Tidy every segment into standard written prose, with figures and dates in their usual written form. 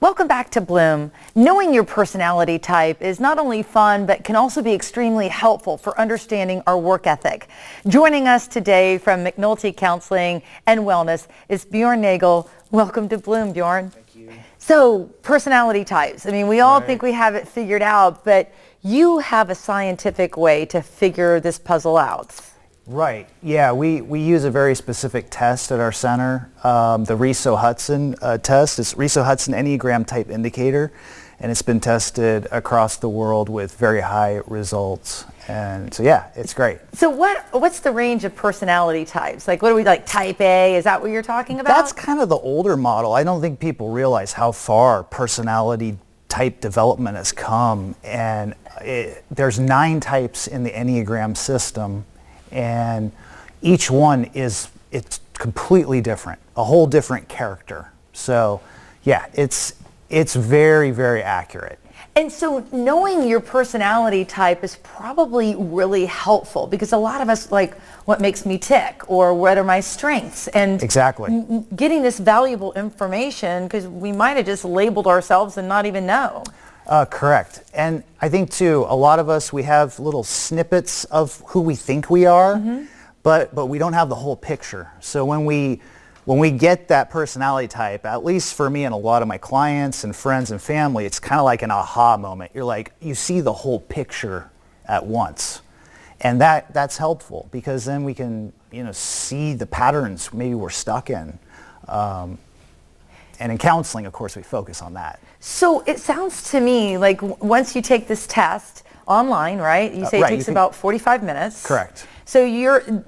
Welcome back to Bloom. Knowing your personality type is not only fun, but can also be extremely helpful for understanding our work ethic. Joining us today from McNulty Counseling and Wellness is Bjorn Nagel. Welcome to Bloom, Bjorn. Thank you. So, personality types. I mean, we all think we have it figured out, but you have a scientific way to figure this puzzle out. Right. Yeah, we use a very specific test at our center, the Riso-Hudson test. It's Riso-Hudson Enneagram Type Indicator, and it's been tested across the world with very high results. And so, yeah, it's great. So what's the range of personality types? Like, what do we like, type A? Is that what you're talking about? That's kind of the older model. I don't think people realize how far personality type development has come. And there's 9 types in the Enneagram system. And each one it's completely different, a whole different character. So yeah, it's very, very accurate. And so knowing your personality type is probably really helpful because a lot of us like what makes me tick or what are my strengths, and exactly getting this valuable information because we might have just labeled ourselves and not even know. Correct. And I think too, a lot of us, we have little snippets of who we think we are, but we don't have the whole picture. So when we get that personality type, at least for me and a lot of my clients and friends and family, it's kind of like an aha moment. You're like, you see the whole picture at once. And that's helpful because then we can, see the patterns maybe we're stuck in. And in counseling, of course, we focus on that. So it sounds to me like once you take this test online, right? You say it takes about 45 minutes. Correct. So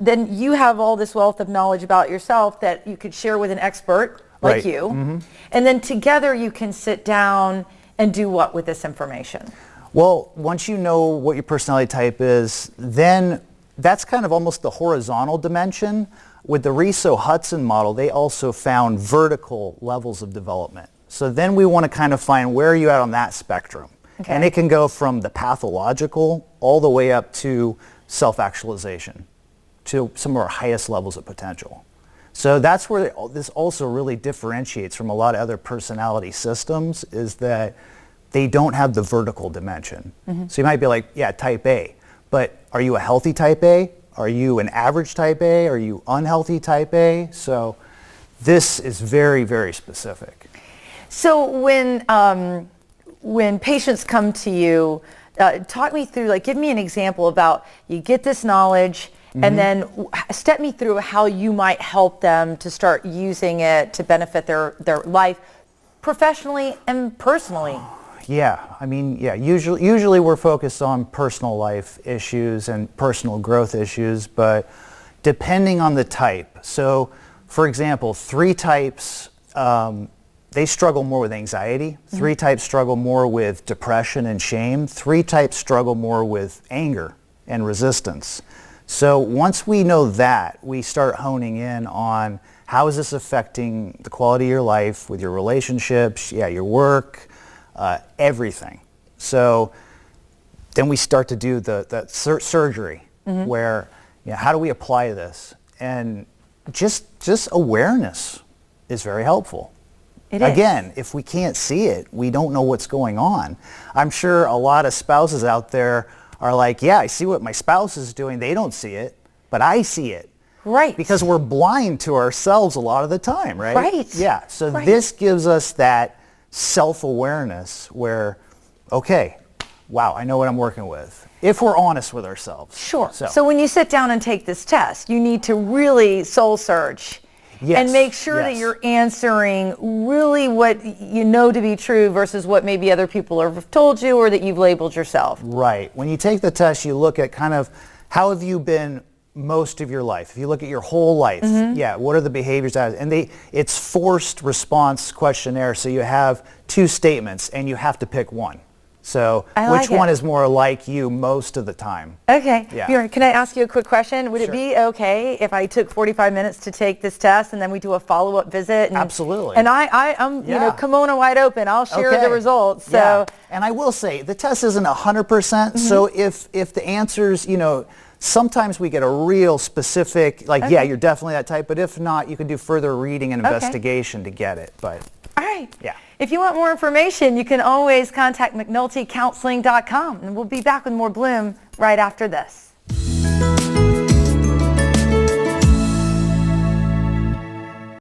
then you have all this wealth of knowledge about yourself that you could share with an expert like you. And then together you can sit down and do what with this information? Well, once you know what your personality type is, then that's kind of almost the horizontal dimension. With the Riso-Hudson model, they also found vertical levels of development. So then we want to kind of find where are you at on that spectrum. Okay. And it can go from the pathological all the way up to self-actualization, to some of our highest levels of potential. So that's where this also really differentiates from a lot of other personality systems, is that they don't have the vertical dimension. So you might be like, yeah, type A, but are you a healthy type A? Are you an average type A? Are you unhealthy type A? So this is very, very specific. So when patients come to you, talk me through, like give me an example about you get this knowledge and then step me through how you might help them to start using it to benefit their life professionally and personally. Yeah, I mean, yeah, usually we're focused on personal life issues and personal growth issues, but depending on the type. So, for example, 3 types, they struggle more with anxiety. 3 types struggle more with depression and shame. 3 types struggle more with anger and resistance. So once we know that, we start honing in on how is this affecting the quality of your life with your relationships, your work, everything. So then we start to do the surgery where, how do we apply this? And just awareness is very helpful. Again, if we can't see it, we don't know what's going on. I'm sure a lot of spouses out there are like, yeah, I see what my spouse is doing. They don't see it, but I see it. Right. Because we're blind to ourselves a lot of the time, right? Right. Yeah. So this gives us that self-awareness where, okay, wow, I know what I'm working with, if we're honest with ourselves. Sure. So when you sit down and take this test, you need to really soul search and make sure that you're answering really what you know to be true versus what maybe other people have told you or that you've labeled yourself. Right. When you take the test, you look at kind of how have you been most of your life. If you look at your whole life, what are the behaviors that, and it's forced response questionnaire. So you have 2 statements and you have to pick one. So which one is more like you most of the time? Okay. Yeah. Bjorn, can I ask you a quick question? Would it be okay if I took 45 minutes to take this test and then we do a follow-up visit? And, absolutely. And I'm kimono wide open. I'll share the results. So. Yeah. And I will say the test isn't 100%. So if the answers, sometimes we get a real specific, like, you're definitely that type. But if not, you can do further reading and investigation to get it. But all right. Yeah. If you want more information, you can always contact McNultyCounseling.com, and we'll be back with more Bloom right after this.